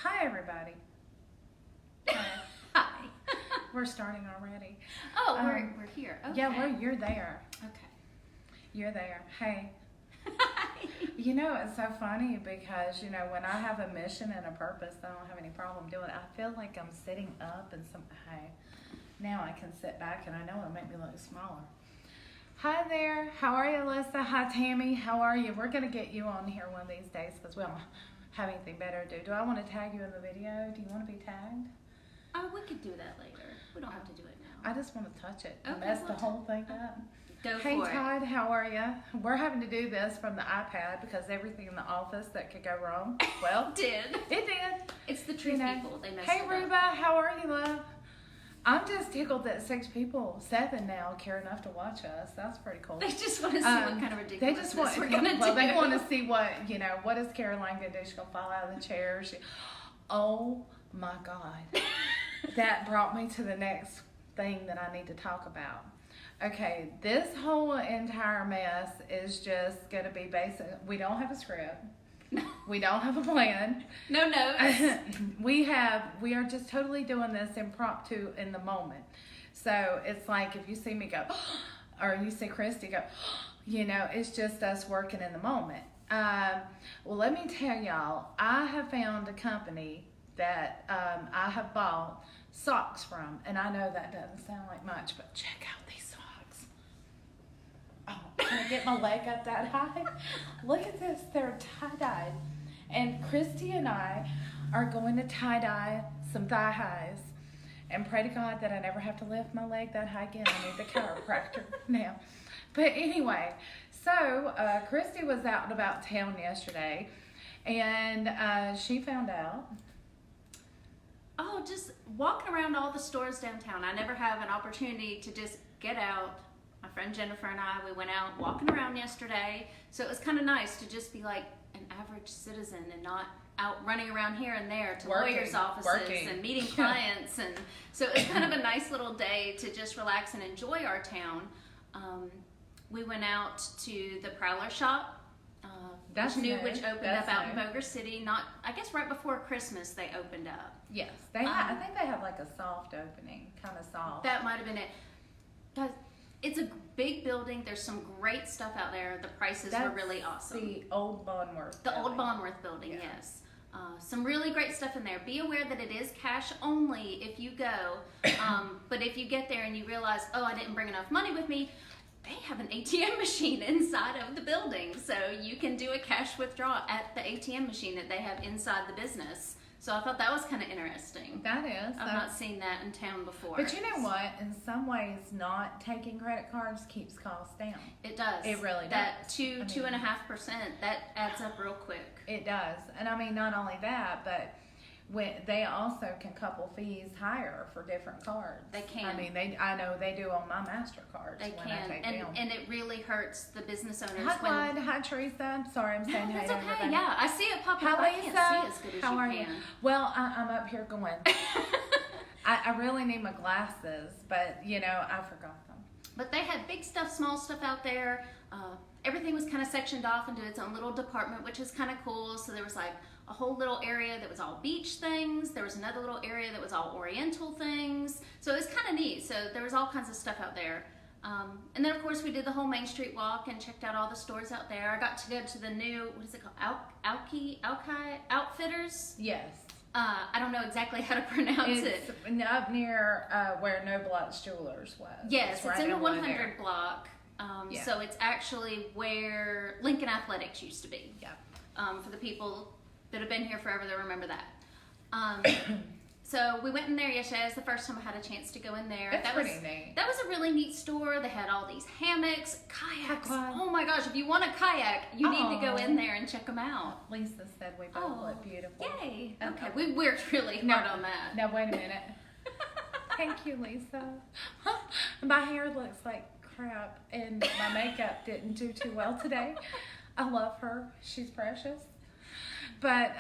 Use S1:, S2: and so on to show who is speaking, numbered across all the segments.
S1: Hi, everybody. Hi.
S2: Hi.
S1: We're starting already.
S2: Oh, we're here. Okay.
S1: Yeah, you're there.
S2: Okay.
S1: You're there. Hey.
S2: Hi.
S1: You know, it's so funny because, you know, when I have a mission and a purpose, I don't have any problem doing it. I feel like I'm sitting up and hey, now I can sit back and I know it'll make me look smaller. Hi there. How are you, Alyssa? Hi, Tammy. How are you? We're going to get you on here one of these days because we don't have anything better to do. Do I want to tag you in the video? Do you want to be tagged?
S2: Oh, we could do that later. We don't have to do it now.
S1: I just want to touch it and
S2: Okay,
S1: mess
S2: we'll
S1: the whole thing up.
S2: Go
S1: Hey,
S2: for it.
S1: Todd, how are you? We're having to do this from the iPad because everything in the office that could go wrong, well,
S2: Did.
S1: it did.
S2: It's the truth people. They messed
S1: Hey,
S2: it up.
S1: Ruba, how are you, love? I'm just tickled that 7 now care enough to watch us. That's pretty cool.
S2: They just want to see what kind of ridiculousness we're going to do.
S1: Well, they want to see what, you know, what is Caroline going to do? She's going to fall out of the chair. Oh, my God. That brought me to the next thing that I need to talk about. Okay, this whole entire mess is just going to be basic. We don't have a script. We don't have a plan.
S2: No notes.
S1: We are just totally doing this impromptu in the moment. So it's like if you see me go, or you see Kristie go, you know, it's just us working in the moment. Well, let me tell y'all, I have found a company that I have bought socks from, and I know that doesn't sound like much, but check out these socks. Oh, can I get my leg up that high? Look at this, they're tie-dyed. And Kristie and I are going to tie-dye some thigh highs and pray to God that I never have to lift my leg that high again. I need the chiropractor now. But anyway, so Kristie was out and about town yesterday, and she found out.
S2: Oh, just walking around all the stores downtown. I never have an opportunity to just get out. My friend Jennifer and I, we went out walking around yesterday. So it was kind of nice to just be like an average citizen and not out running around here and there to lawyers' offices and meeting clients. And so it was kind of a nice little day to just relax and enjoy our town. We went out to the Prowler shop. Which opened up out in Boger City. I guess right before Christmas they opened up.
S1: Yes, they have. I think they have like a soft opening, kind of soft.
S2: That might have been it. It's a big building. There's some great stuff out there. The prices were really awesome.
S1: The old Bonworth.
S2: Old Bonworth building, yeah. Yes. Some really great stuff in there. Be aware that it is cash only if you go. But if you get there and you realize, oh, I didn't bring enough money with me, they have an ATM machine inside of the building, so you can do a cash withdrawal at the ATM machine that they have inside the business. So I thought that was kind of interesting.
S1: That is.
S2: I've not seen that in town before.
S1: But you know what? In some ways, not taking credit cards keeps costs down.
S2: It does.
S1: It really does.
S2: That 2.5%, that adds up real quick.
S1: It does. And I mean, not only that, but they also can couple fees higher for different cards.
S2: They can.
S1: I mean, I know they do on my MasterCards.
S2: They
S1: when
S2: can,
S1: I take them.
S2: and it really hurts the business owners.
S1: Hi, Clyde. Hi, Teresa. I'm sorry, I'm saying
S2: That's
S1: hey.
S2: okay. Yeah, I see it pop up.
S1: Hi,
S2: I
S1: Lisa.
S2: can't see as good as
S1: How are
S2: you can.
S1: you? Well, I'm up here going. I really need my glasses, but you know, I forgot them.
S2: But they had big stuff, small stuff out there. Everything was kind of sectioned off into its own little department, which is kind of cool. So there was like a whole little area that was all beach things. There was another little area that was all oriental things. So it was kind of neat. So there was all kinds of stuff out there. And then of course we did the whole Main Street walk and checked out all the stores out there. I got to go to the new, what is it called? Alki Outfitters?
S1: Yes.
S2: I don't know exactly how to pronounce it.
S1: It's up near where No Blot's Jewelers was.
S2: Yes, it's in the 100
S1: there.
S2: block.
S1: Yeah.
S2: So it's actually where Lincoln Athletics used to be.
S1: Yeah.
S2: For the people that have been here forever, they'll remember that. So we went in there yesterday. It was the first time I had a chance to go in there.
S1: That's pretty neat.
S2: That was a really neat store. They had all these hammocks, kayaks.
S1: Wow.
S2: Oh my gosh, if you want a kayak, you need to go in there and check them out.
S1: Lisa said we both look beautiful.
S2: Yay. Okay, we worked really hard on that.
S1: Now, wait a minute. Thank you, Lisa. My hair looks like crap, and my makeup didn't do too well today. I love her. She's precious. But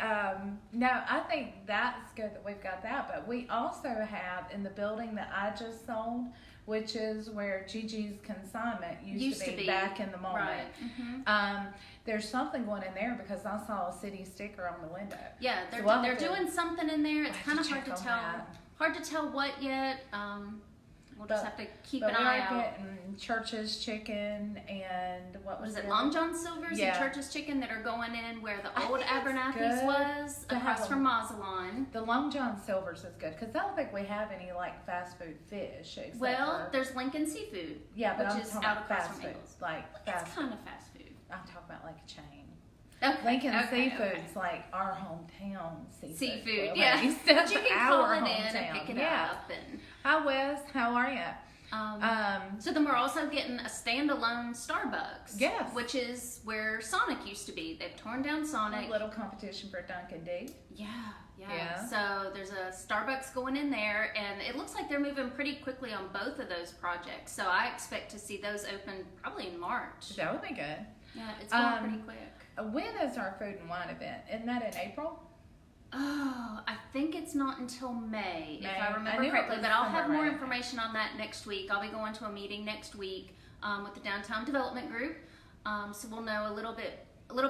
S1: no, I think that's good that we've got that. But we also have in the building that I just sold, which is where Gigi's Consignment used to be back in the moment.
S2: Right. Mm-hmm.
S1: There's something going in there because I saw a city sticker on the window.
S2: Yeah, they're doing something in there. It's kind of hard to tell. That. Hard to tell what yet. We'll just have to keep an eye out.
S1: But we are getting Church's Chicken and what was it?
S2: Long John Silver's and Church's Chicken that are going in where the old Abernathy's was, across from Mazalon.
S1: The Long John Silver's is good because I don't think we have any like fast food fish.
S2: Well, there's Lincoln Seafood.
S1: Yeah, but
S2: which is out across from Eagles.
S1: Fast
S2: it's kind of fast food.
S1: I'm talking about like a chain.
S2: Okay,
S1: Lincoln Seafood's like our hometown seafood.
S2: Yeah. But you can call it in and pick it up. And
S1: hi, Wes. How are you?
S2: So then we're also getting a standalone Starbucks.
S1: Yes.
S2: Which is where Sonic used to be. They've torn down Sonic.
S1: A little competition for Dunkin' D.
S2: Yeah. So there's a Starbucks going in there, and it looks like they're moving pretty quickly on both of those projects. So I expect to see those open probably in March.
S1: That would be good.
S2: Yeah, it's going pretty quick.
S1: When is our food and wine event? Isn't that in April?
S2: Oh, I think it's not until May. If I remember correctly. But I'll have more information on that next week. I'll be going to a meeting next week with the Downtown Development Group, so we'll know a little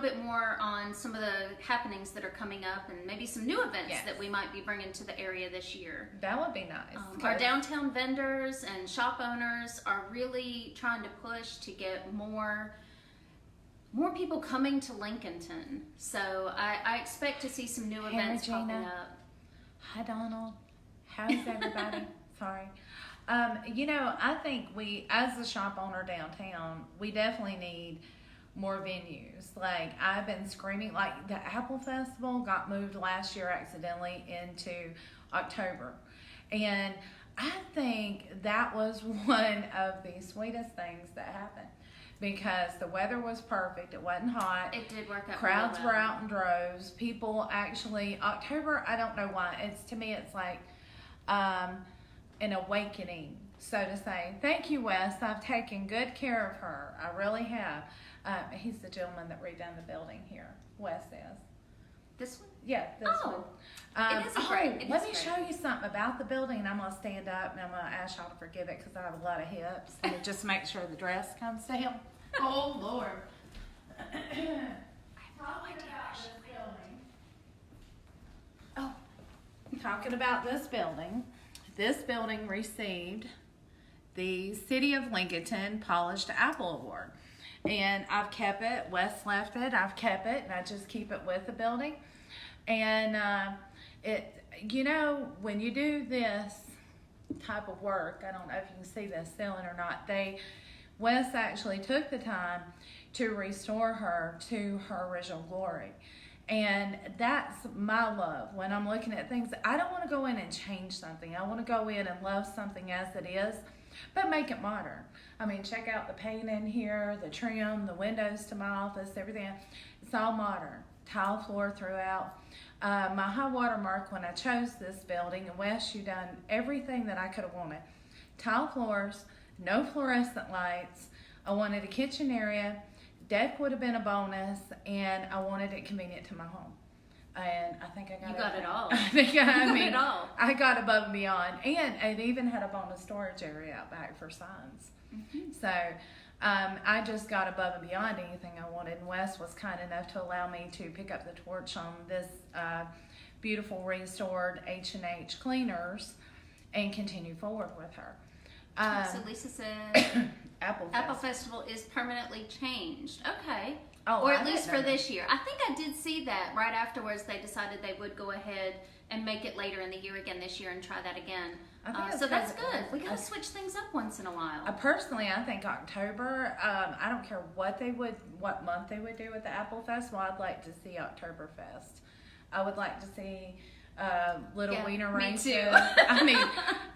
S2: bit more on some of the happenings that are coming up and maybe some new events that we might be bringing to the area this year.
S1: That would be nice.
S2: Our downtown vendors and shop owners are really trying to push to get more people coming to Lincolnton. So I expect to see some new events popping up.
S1: Hi, Donald. How's everybody? Sorry. I think we, as the shop owner downtown, we definitely need more venues. Like, I've been screaming, like, the Apple Festival got moved last year accidentally into October. And I think that was one of the sweetest things that happened. Because the weather was perfect. It wasn't hot.
S2: It did work out.
S1: Crowds were out in droves. People actually, October, I don't know why. To me, it's like an awakening, so to say. Thank you, Wes. I've taken good care of her. I really have. He's the gentleman that redone the building here. Wes is.
S2: This one?
S1: Yeah, this one.
S2: It is great.
S1: Let me show you something about the building, and I'm going to stand up, and I'm going to ask y'all to forgive it because I have a lot of hips. And just make sure the dress comes down.
S2: Oh, Lord.
S1: I have no idea this building. Oh, talking about this building. This building received the City of Lincolnton Polished Apple Award. And I've kept it. Wes left it. I've kept it, and I just keep it with the building. And when you do this type of work, I don't know if you can see this ceiling or not, Wes actually took the time to restore her to her original glory. And that's my love. When I'm looking at things, I don't want to go in and change something. I want to go in and love something as it is, but make it modern. I mean, check out the paint in here, the trim, the windows to my office, everything. It's all modern. Tile floor throughout. My high water mark when I chose this building, and Wes, you done everything that I could have wanted. Tile floors, no fluorescent lights. I wanted a kitchen area. Deck would have been a bonus, and I wanted it convenient to my home. And I think I got
S2: it. You got it all.
S1: I think I mean,
S2: it all.
S1: I got above and beyond, and it even had a bonus storage area out back for signs. Mm-hmm. So I just got above and beyond anything I wanted. And Wes was kind enough to allow me to pick up the torch on this beautiful restored H&H cleaners and continue forward with her.
S2: So Lisa said
S1: Apple
S2: Festival is permanently changed. Okay.
S1: Oh,
S2: or at least for this year. I think I did see that right afterwards they decided they would go ahead and make it later in the year again this year and try that again. So that's good. We got to switch things up once in a while.
S1: Personally, I think October, I don't care what month they would do with the Apple Festival. I'd like to see Oktoberfest. I would like to see little wiener races.
S2: Me too.
S1: I mean,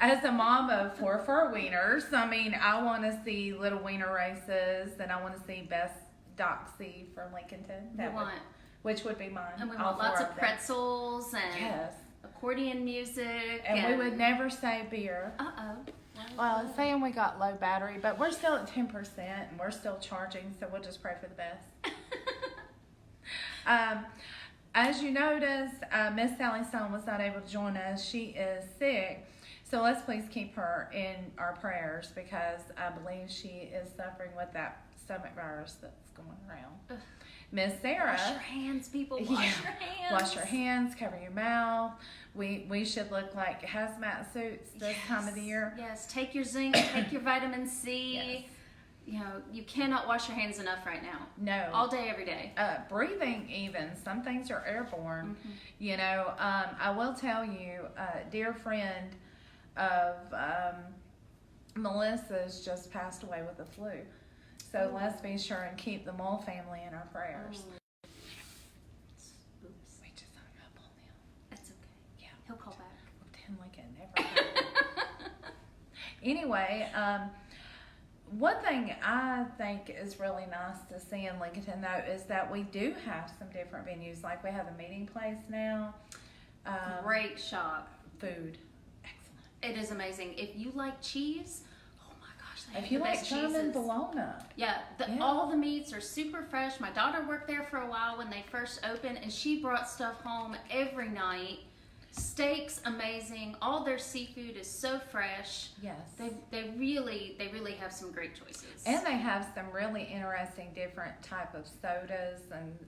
S1: as a mom of 4 fur wieners, I mean, I want to see little wiener races, and I want to see Best Doxy from Lincolnton. Which would be mine.
S2: And we want lots of pretzels and accordion music.
S1: And we would never say beer. Well, it's saying we got low battery, but we're still at 10% and we're still charging, so we'll just pray for the best. as you noticed, Miss Sally Stone was not able to join us. She is sick. So let's please keep her in our prayers because I believe she is suffering with that stomach virus that's going around.
S2: Ugh.
S1: Miss Sarah.
S2: Wash your hands, people. Wash your hands.
S1: Wash your hands, cover your mouth. We should look like hazmat suits this time of the year.
S2: Yes, take your zinc, take your vitamin C.
S1: Yes.
S2: You know, you cannot wash your hands enough right now.
S1: No.
S2: All day, every day.
S1: Breathing even. Some things are airborne.
S2: Mm-hmm.
S1: You know, I will tell you, a dear friend of Melissa's just passed away with the flu. So let's be sure and keep the Mole family in our prayers.
S2: Oops.
S1: We just hung up on them.
S2: That's okay.
S1: Yeah.
S2: He'll call back.
S1: Pretend like it never happened. Anyway, one thing I think is really nice to see in Lincolnton, though, is that we do have some different venues. Like we have a meeting place now.
S2: Great shop.
S1: Food. Excellent.
S2: It is amazing. If you like cheese, oh my gosh, they have
S1: If you
S2: the
S1: like
S2: best
S1: German
S2: cheeses.
S1: bologna.
S2: Yeah,
S1: Yeah.
S2: all the meats are super fresh. My daughter worked there for a while when they first opened, and she brought stuff home every night. Steaks, amazing. All their seafood is so fresh.
S1: Yes.
S2: They really have some great choices.
S1: And they have some really interesting different type of sodas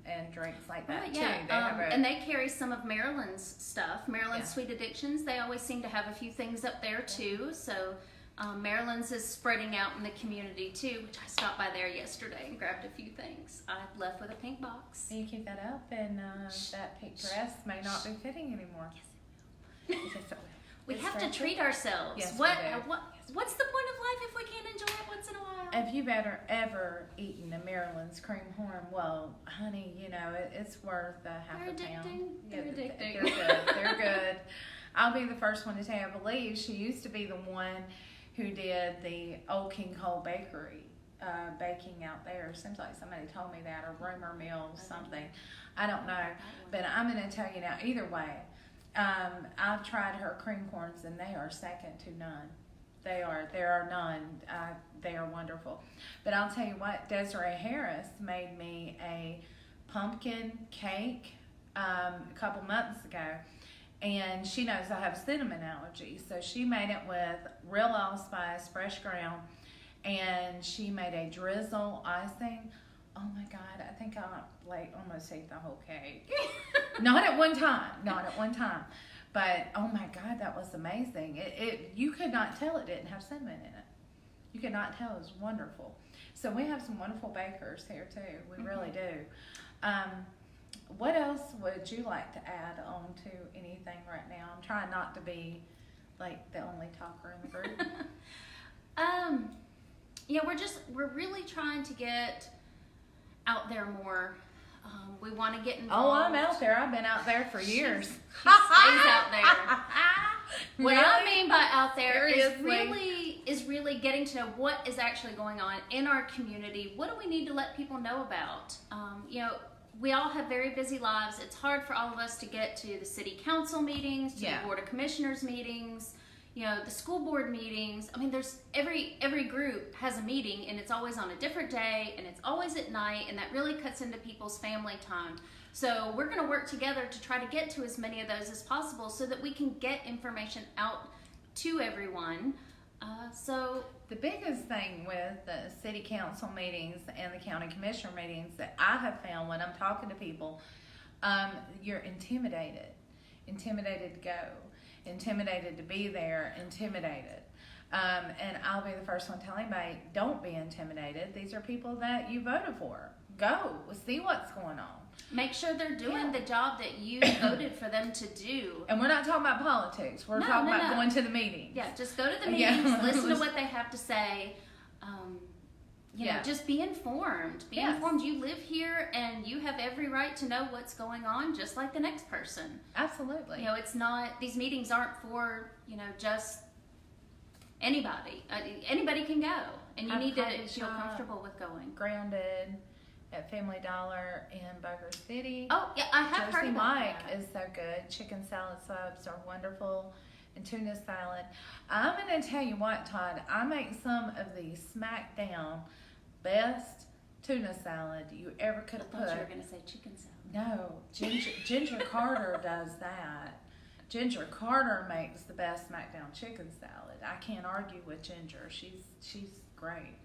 S1: and drinks like that
S2: Right,
S1: too.
S2: yeah.
S1: They have
S2: And they carry some of Maryland's stuff. Maryland's
S1: Yeah.
S2: Sweet Addictions. They always seem to have a few things up there too. So Maryland's is spreading out in the community too, which I stopped by there yesterday and grabbed a few things. I left with a pink box.
S1: You keep that up, and that pink dress may not be fitting anymore. Yes, it will.
S2: We
S1: It's
S2: have to
S1: very
S2: treat
S1: good.
S2: ourselves.
S1: Yes,
S2: What?
S1: we do.
S2: What's the point of life if we can't enjoy it once in a while?
S1: If you've ever eaten a Maryland's cream horn, well, honey, you know it's worth half
S2: They're
S1: a pound.
S2: addicting. They're addicting.
S1: They're good. They're good. I'll be the first one to tell you. I believe she used to be the one who did the Old King Cole Bakery baking out there. Seems like somebody told me that, or rumor mill, something. I don't know, but I'm going to tell you now. Either way, I've tried her cream corns, and they are second to none. There are none. They are wonderful. But I'll tell you what, Desiree Harris made me a pumpkin cake a couple months ago. And she knows I have cinnamon allergies. So she made it with real allspice, fresh ground. And she made a drizzle icing. Oh my God, I think I almost ate the whole cake. Not at one time. But oh my God, that was amazing. You could not tell it didn't have cinnamon in it. You could not tell. It was wonderful. So we have some wonderful bakers here too. We really do. What else would you like to add on to anything right now? I'm trying not to be like the only talker in the group.
S2: Yeah, we're really trying to get out there more. We want to get involved.
S1: Oh, I'm out there. I've been out there for years.
S2: She stays out there. What
S1: Really?
S2: I mean by out there
S1: Seriously?
S2: is really getting to know what is actually going on in our community. What do we need to let people know about? We all have very busy lives. It's hard for all of us to get to the city council meetings, to the board of commissioners meetings, the school board meetings. I mean, there's every group has a meeting, and it's always on a different day, and it's always at night, and that really cuts into people's family time. So we're going to work together to try to get to as many of those as possible so that we can get information out to everyone. So
S1: the biggest thing with the city council meetings and the county commissioner meetings that I have found when I'm talking to people, you're intimidated to go, intimidated to be there, intimidated. And I'll be the first one to tell anybody, don't be intimidated. These are people that you voted for. Go, see what's going on.
S2: Make sure they're doing the job that you voted for them to do.
S1: And we're not talking about politics. We're talking about going to the meeting.
S2: Yeah, just go to the meetings, listen to what they have to say. Just be informed. Be informed. You live here, and you have every right to know what's going on, just like the next person.
S1: Absolutely.
S2: It's not, these meetings aren't for, just anybody. Anybody can go, and you need to feel comfortable with going.
S1: Grounded at Family Dollar in Boker City.
S2: Oh, yeah, I have heard
S1: Jersey
S2: about
S1: Mike
S2: that.
S1: is so good. Chicken salad subs are wonderful, and tuna salad. I'm going to tell you what, Todd. I make some of the smackdown best tuna salad you ever could have
S2: I thought
S1: put.
S2: you were going to say chicken salad.
S1: No, Ginger Carter does that. Ginger Carter makes the best SmackDown chicken salad. I can't argue with Ginger. She's great.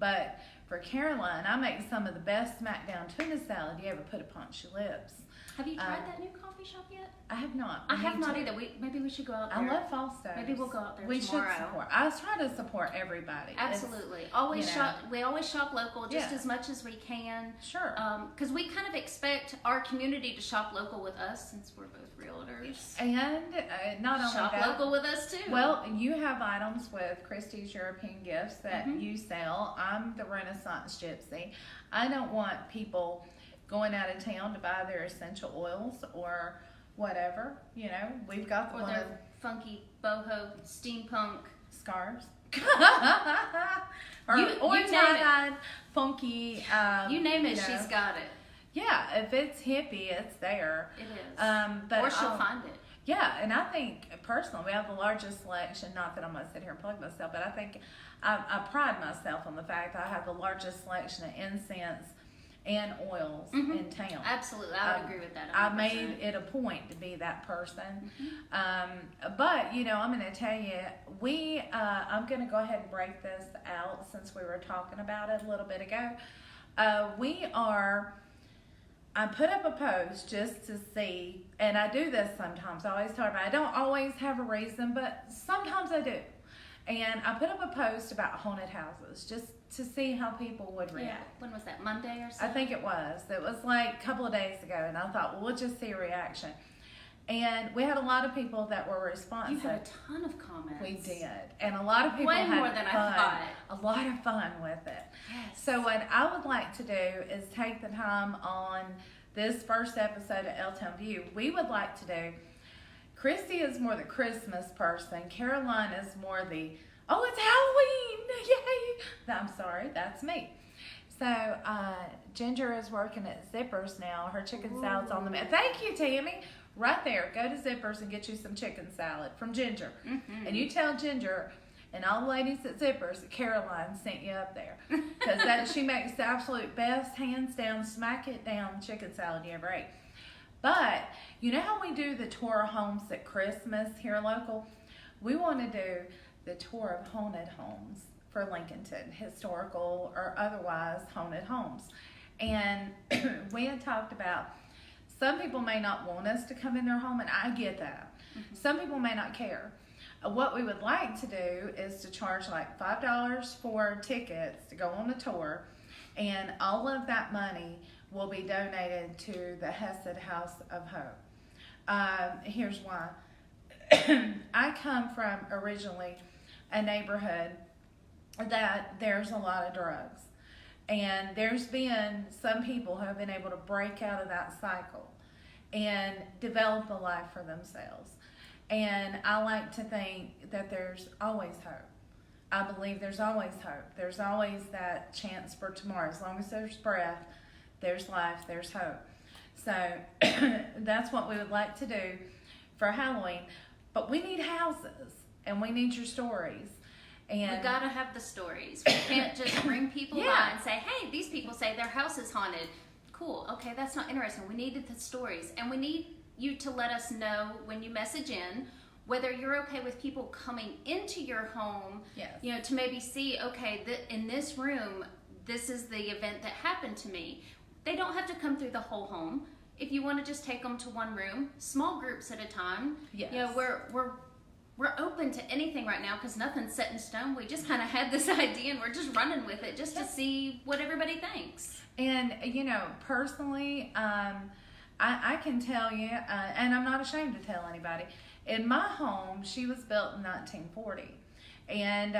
S1: But for Caroline, I make some of the best SmackDown tuna salad you ever put upon your lips.
S2: Have you tried that new coffee shop yet?
S1: I have not.
S2: I have not either. Maybe we should go out there.
S1: I love Falstaff.
S2: Maybe we'll go out there
S1: we
S2: tomorrow.
S1: should support. I was trying to support everybody.
S2: Absolutely. Always shop. We always shop local just
S1: Yeah.
S2: as much as we can.
S1: Sure.
S2: Because we kind of expect our community to shop local with us since we're both realtors.
S1: And not only
S2: Shop
S1: that,
S2: local with us too.
S1: well, you have items with Christie's European Gifts that you sell. I'm the Renaissance Gypsy. I don't want people going out of town to buy their essential oils or whatever. You know, we've got
S2: or
S1: one of
S2: their funky boho steampunk.
S1: scarves.
S2: You
S1: or
S2: name it.
S1: tie-dyed, funky.
S2: You name it,
S1: know.
S2: she's got it.
S1: Yeah, if it's hippie, it's there.
S2: It is.
S1: But
S2: or she'll find it.
S1: Yeah, and I think personally we have the largest selection. Not that I'm going to sit here and plug myself, but I think I pride myself on the fact that I have the largest selection of incense and oils in town.
S2: Absolutely, I would agree with that.
S1: I
S2: 100%.
S1: made it a point to be that person. But you know, I'm going to tell you, I'm going to go ahead and break this out since we were talking about it a little bit ago. I put up a post just to see, and I do this sometimes. I always talk about I don't always have a reason, but sometimes I do. And I put up a post about haunted houses just to see how people would react.
S2: Yeah. When was that? Monday or something?
S1: I think it was. It was like a couple of days ago, and I thought, well, we'll just see a reaction. And we had a lot of people that were responsive.
S2: You had a ton of comments.
S1: We did. And a lot of people
S2: Way
S1: had
S2: more than
S1: fun.
S2: I thought.
S1: A lot of fun with it.
S2: Yes.
S1: So what I would like to do is take the time on this first episode of L-Town View. We would like to do, Christy is more the Christmas person. Caroline is more the, oh, it's Halloween, yay. I'm sorry, that's me. So Ginger is working at Zippers now. Her chicken salad's on the menu. Thank you, Tammy. Right there, go to Zippers and get you some chicken salad from Ginger. And you tell Ginger and all the ladies at Zippers that Caroline sent you up there. Because she makes the absolute best, hands down, smack it down chicken salad you ever ate. But you know how we do the tour of homes at Christmas here local? We want to do the tour of haunted homes for Lincolnton, historical or otherwise haunted homes. And we had talked about some people may not want us to come in their home, and I get that. Some people may not care. What we would like to do is to charge like $5 for tickets to go on a tour, and all of that money will be donated to the Hesed House of Hope. Here's why. I come from originally a neighborhood that there's a lot of drugs. And there's been some people who have been able to break out of that cycle and develop a life for themselves. And I like to think that there's always hope. I believe there's always hope. There's always that chance for tomorrow. As long as there's breath, there's life, there's hope. So that's what we would like to do for Halloween. But we need houses, and we need your stories. And
S2: we gotta have the stories. We can't just bring people by and say, hey, these people say their house is haunted. Cool, okay, that's not interesting. We needed the stories. And we need you to let us know when you message in whether you're okay with people coming into your home, you know, to maybe see, okay, in this room, this is the event that happened to me. They don't have to come through the whole home. If you want to just take them to one room, small groups at a time.
S1: Yes.
S2: You know, we're open to anything right now because nothing's set in stone. We just kind of had this idea and we're just running with it just to see what everybody thinks.
S1: And, you know, personally, I can tell you, and I'm not ashamed to tell anybody, in my home, she was built in 1940. And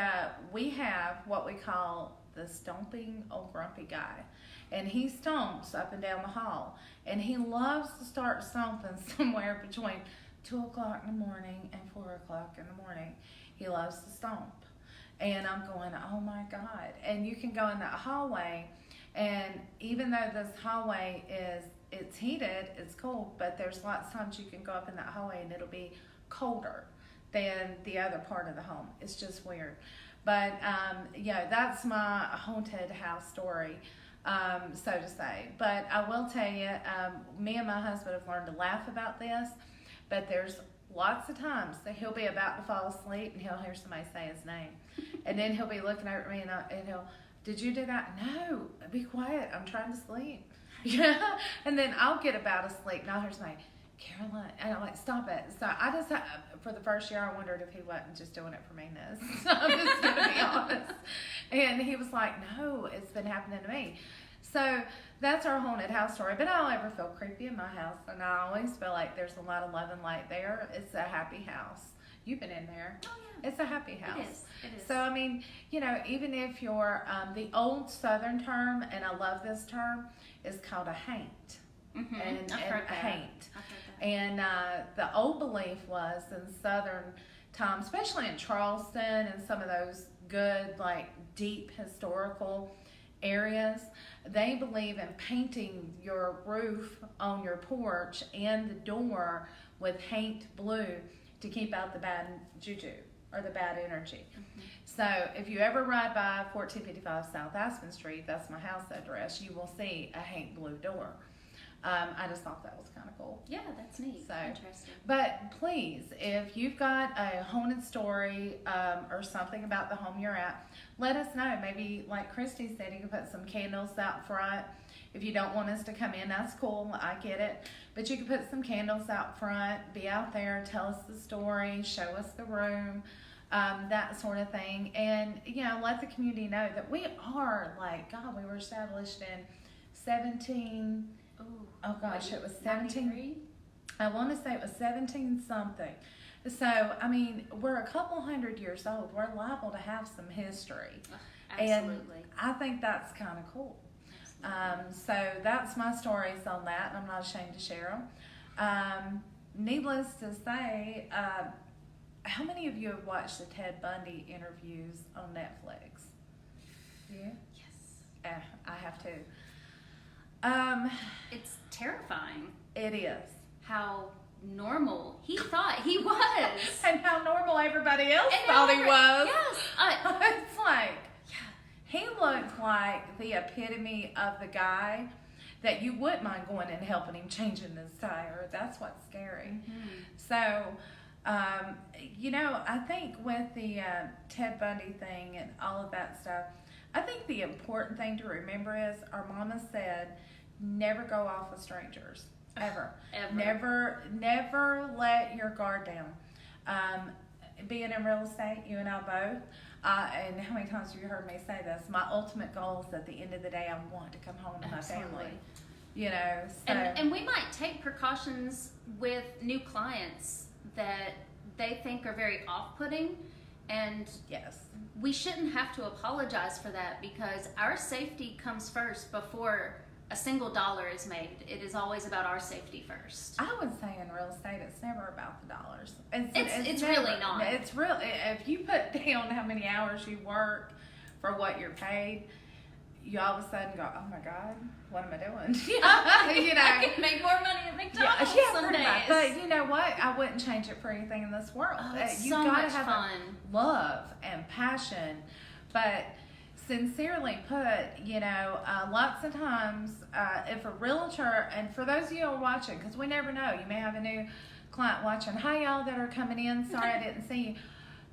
S1: we have what we call the stomping old grumpy guy. And he stomps up and down the hall. And he loves to start stomping somewhere between 2 o'clock in the morning and 4 o'clock in the morning. He loves to stomp. And I'm going, oh my God. And you can go in that hallway, and even though this hallway it's heated, it's cold, but there's lots of times you can go up in that hallway and it'll be colder than the other part of the home. It's just weird. But yeah, that's my haunted house story. so to say. But I will tell you, me and my husband have learned to laugh about this, but there's lots of times that he'll be about to fall asleep and he'll hear somebody say his name. And then he'll be looking over at me and he'll, did you do that? No, be quiet. I'm trying to sleep. Yeah. And then I'll get about to sleep and I'll hear somebody, Caroline, and I'm like, stop it. So I just, for the first year, I wondered if he wasn't just doing it for meanness. I'm just going to be honest. And he was like, no, it's been happening to me. So that's our haunted house story. But I don't ever feel creepy in my house. And I always feel like there's a lot of love and light there. It's a happy house. You've been in there.
S2: Oh, yeah.
S1: It's a happy house.
S2: It is.
S1: So, I mean, you know, even if you're, the old Southern term, and I love this term, is called a haint.
S2: Mm-hmm.
S1: And
S2: I've heard
S1: a
S2: that.
S1: haint.
S2: I've heard that.
S1: And the old belief was in Southern times, especially in Charleston and some of those good, like, deep historical areas, they believe in painting your roof on your porch and the door with haint blue to keep out the bad juju or the bad energy.
S2: Mm-hmm.
S1: So if you ever ride by 1455 South Aspen Street, that's my house address, you will see a haint blue door. I just thought that was kind of cool.
S2: Yeah, that's neat.
S1: So,
S2: interesting.
S1: But please, if you've got a haunted story or something about the home you're at, let us know. Maybe, like Kristie said, you can put some candles out front. If you don't want us to come in, that's cool. I get it. But you can put some candles out front, be out there, tell us the story, show us the room, that sort of thing. And, you know, let the community know that we are, like, God, we were established in 17... Oh gosh, it was 17.
S2: 93?
S1: I want to say it was 17 something. So, I mean, we're a couple hundred years old. We're liable to have some history.
S2: Absolutely.
S1: And I think that's kind of cool. So that's my stories on that, and I'm not ashamed to share them. Needless to say, how many of you have watched the Ted Bundy interviews on Netflix? Yeah?
S2: Yes.
S1: I have to.
S2: It's terrifying
S1: It is.
S2: how normal he thought he was.
S1: And how normal everybody else
S2: And
S1: thought he
S2: every-
S1: was.
S2: Yes.
S1: It's like,
S2: Yeah.
S1: he looked like the epitome of the guy that you wouldn't mind going and helping him changing his tire. That's what's scary.
S2: Mm-hmm.
S1: So, you know, I think with the Ted Bundy thing and all of that stuff, I think the important thing to remember is our mama said, never go off with strangers. Ever.
S2: Ever.
S1: Never let your guard down. Being in real estate, you and I both, and how many times have you heard me say this? My ultimate goal is at the end of the day, I want to come home to my family. You know, so.
S2: And we might take precautions with new clients that they think are very off-putting, and
S1: yes.
S2: we shouldn't have to apologize for that, because our safety comes first before a single dollar is made. It is always about our safety first.
S1: I would say in real estate, it's never about the dollars.
S2: It's
S1: never,
S2: really not.
S1: It's really, if you put down how many hours you work for what you're paid, you all of a sudden go, oh my God, what am I doing? You know,
S2: I can make more money at McDonald's some
S1: pretty
S2: days.
S1: much. But you know what? I wouldn't change it for anything in this world.
S2: Oh, it's
S1: You've
S2: so
S1: got to
S2: much
S1: have
S2: fun.
S1: love and passion, but sincerely put, you know, lots of times, if a realtor, and for those of you who are watching, because we never know, you may have a new client watching. Hi, y'all that are coming in. Sorry I didn't see you.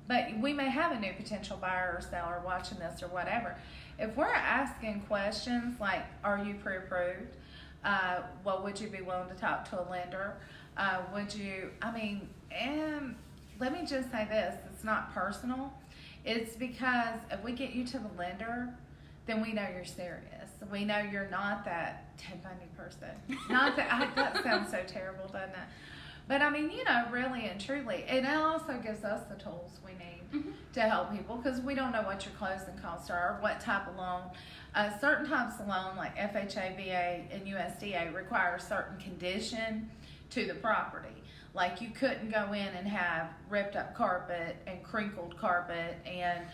S1: But we may have a new potential buyer or seller watching this or whatever. If we're asking questions like, are you pre-approved? Well, would you be willing to talk to a lender? Would you, I mean, and let me just say this, it's not personal. It's because if we get you to the lender, then we know you're serious. We know you're not that Ted Bundy person. Not that, that sounds so terrible, doesn't it? But I mean, you know, really and truly, and it also gives us the tools we need to help people, because we don't know what your closing costs are, what type of loan. Certain types of loan, like FHA, VA, and USDA, require a certain condition to the property. Like you couldn't go in and have ripped up carpet and crinkled carpet and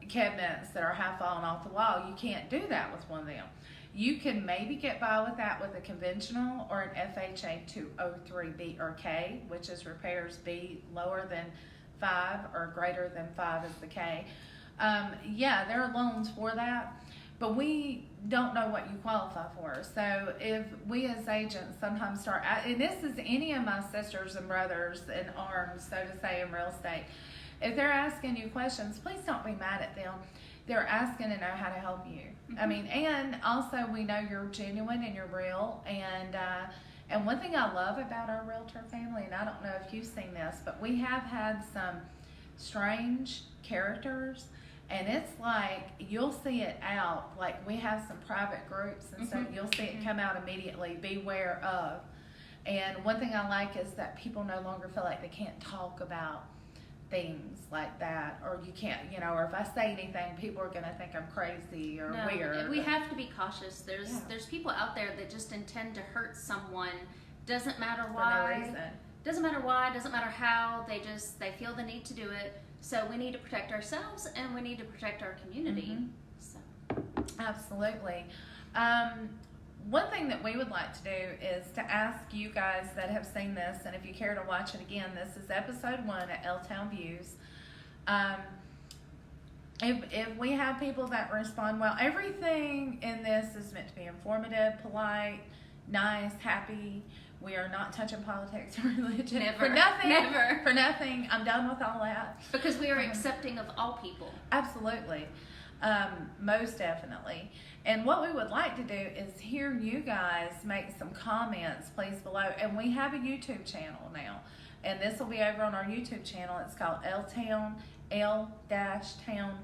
S1: cabinets that are half falling off the wall. You can't do that with one of them. You can maybe get by with that with a conventional or an FHA 203B or K, which is repairs B lower than 5 or greater than 5 is the K. Yeah, there are loans for that, but we don't know what you qualify for. So if we as agents sometimes start, and this is any of my sisters and brothers in arms, so to say, in real estate, if they're asking you questions, please don't be mad at them. They're asking to know how to help you. I mean, and also we know you're genuine and you're real. And one thing I love about our realtor family, and I don't know if you've seen this, but we have had some strange characters, and it's like you'll see it out. Like we have some private groups and stuff. You'll see it come out immediately. Beware of. And one thing I like is that people no longer feel like they can't talk about things like that, or you can't, or if I say anything, people are going to think I'm crazy or weird.
S2: We have to be cautious. There's people out there that just intend to hurt someone. Doesn't matter why.
S1: For no reason.
S2: Doesn't matter why. Doesn't matter how. They feel the need to do it. So we need to protect ourselves and we need to protect our community. So.
S1: Absolutely. One thing that we would like to do is to ask you guys that have seen this, and if you care to watch it again, this is episode 1 at L-Town Views. If we have people that respond well, everything in this is meant to be informative, polite, nice, happy. We are not touching politics or religion.
S2: Never.
S1: For nothing.
S2: Never.
S1: For nothing. I'm done with all that.
S2: Because we are accepting of all people.
S1: Absolutely. Most definitely. And what we would like to do is hear you guys make some comments, please, below. And we have a YouTube channel now. And this will be over on our YouTube channel. It's called L-Town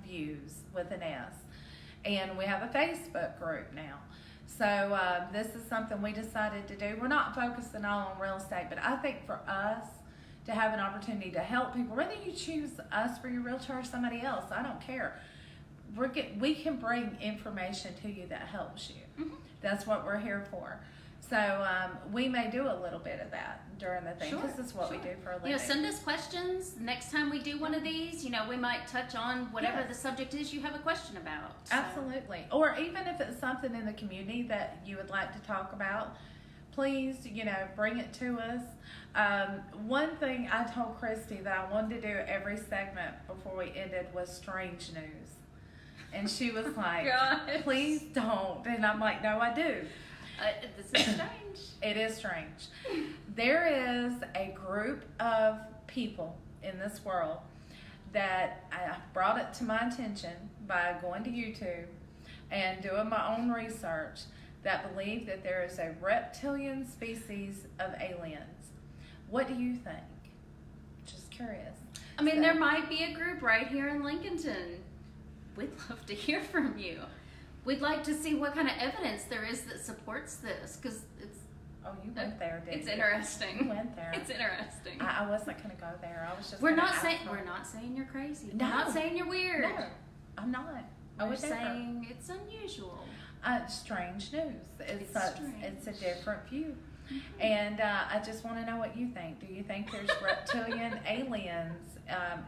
S1: Views with an S. And we have a Facebook group now. So this is something we decided to do. We're not focusing all on real estate, but I think for us to have an opportunity to help people, whether you choose us for your realtor or somebody else, I don't care. We can bring information to you that helps you. That's what we're here for. So we may do a little bit of that during the thing, because this is what we do for a living.
S2: Send us questions. Next time we do one of these, we might touch on whatever the subject is you have a question about. So.
S1: Absolutely. Or even if it's something in the community that you would like to talk about, please, bring it to us. One thing I told Kristie that I wanted to do every segment before we ended was strange news. And she was like, please don't. And I'm like, no, I do.
S2: This is strange.
S1: It is strange. There is a group of people in this world that I brought it to my attention by going to YouTube and doing my own research that believe that there is a reptilian species of aliens. What do you think? Just curious.
S2: I mean, there might be a group right here in Lincolnton. We'd love to hear from you. We'd like to see what kind of evidence there is that supports this, because it's...
S1: Oh, you went there, didn't you?
S2: It's interesting.
S1: You went there.
S2: It's interesting.
S1: I wasn't going to go there. I was just.
S2: We're not saying you're crazy.
S1: No.
S2: We're not saying you're weird.
S1: No, I'm not.
S2: We're saying it's unusual.
S1: Strange news. It's a different view. And I just want to know what you think. Do you think there's reptilian aliens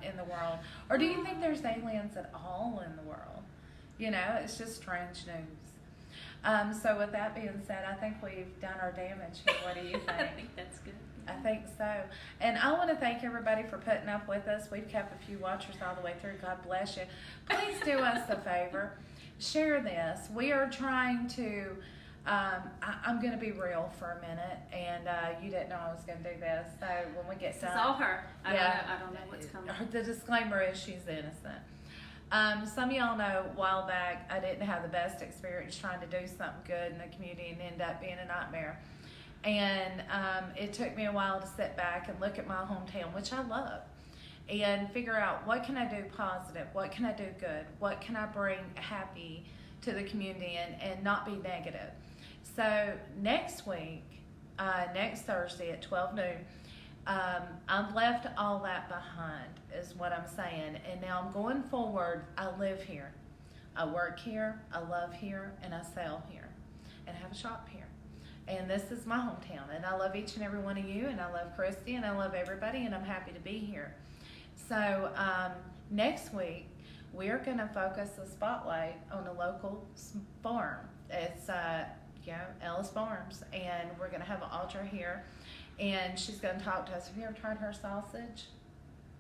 S1: in the world? Or do you think there's aliens at all in the world? It's just strange news. So with that being said, I think we've done our damage here. What do you think?
S2: I think that's good.
S1: I think so. And I want to thank everybody for putting up with us. We've kept a few watchers all the way through. God bless you. Please do us a favor. Share this. We are trying to... I'm going to be real for a minute, and you didn't know I was going to do this. So when we get done,
S2: it's all her. I don't know what's coming.
S1: The disclaimer is she's innocent. Some of y'all know a while back I didn't have the best experience trying to do something good in the community and end up being a nightmare. And it took me a while to sit back and look at my hometown, which I love, and figure out what can I do positive, what can I do good, what can I bring happy to the community and not be negative. So next week, next Thursday at 12 noon, I've left all that behind is what I'm saying. And now I'm going forward. I live here. I work here. I love here. And I sell here. And I have a shop here. And this is my hometown. And I love each and every one of you. And I love Kristie. And I love everybody. And I'm happy to be here. So next week, we're going to focus the spotlight on a local farm. It's Ellis Farms, and we're going to have Audra here, and she's going to talk to us. Have you ever tried her sausage?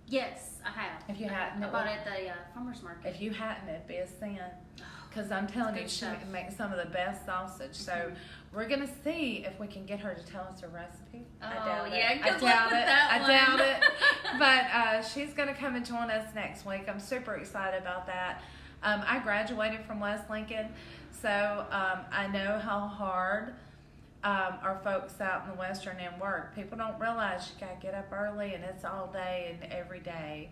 S2: Yes, I have.
S1: If you hadn't,
S2: I bought it at the farmer's market.
S1: If you hadn't, it'd be a sin.
S2: Oh,
S1: because I'm telling you,
S2: Good
S1: she
S2: stuff.
S1: makes some of the best sausage. So we're gonna see if we can get her to tell us her recipe. I doubt
S2: yeah,
S1: it.
S2: good
S1: I
S2: luck
S1: doubt
S2: with
S1: it.
S2: that
S1: I
S2: one.
S1: doubt it. But she's gonna come and join us next week. I'm super excited about that. I graduated from West Lincoln, so I know how hard our folks out in the western end work. People don't realize you gotta get up early, and it's all day and every day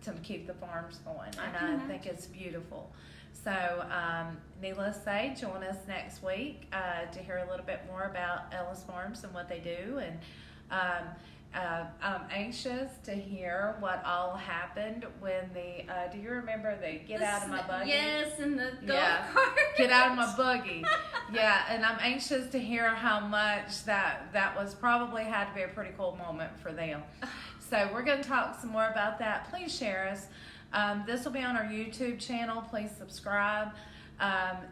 S1: to keep the farms going. And I think it's beautiful. So, needless to say, join us next week to hear a little bit more about Ellis Farms and what they do. And I'm anxious to hear what all happened when do you remember the get out of my buggy?
S2: Yes, and the golf cart.
S1: Get out of my buggy. Yeah, and I'm anxious to hear how much that was probably had to be a pretty cool moment for them. So we're going to talk some more about that. Please share us. This will be on our YouTube channel. Please subscribe.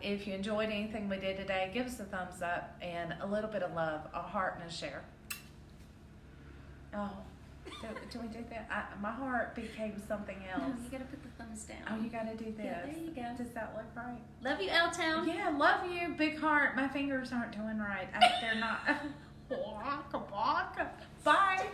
S1: If you enjoyed anything we did today, give us a thumbs up and a little bit of love, a heart and a share. Oh, do we do that? My heart became something else.
S2: No, you gotta put the thumbs down.
S1: Oh, you got to do this.
S2: Yeah, there you go.
S1: Does that look right?
S2: Love you, L-Town.
S1: Yeah, love you. Big heart. My fingers aren't doing right. They're not. Bye.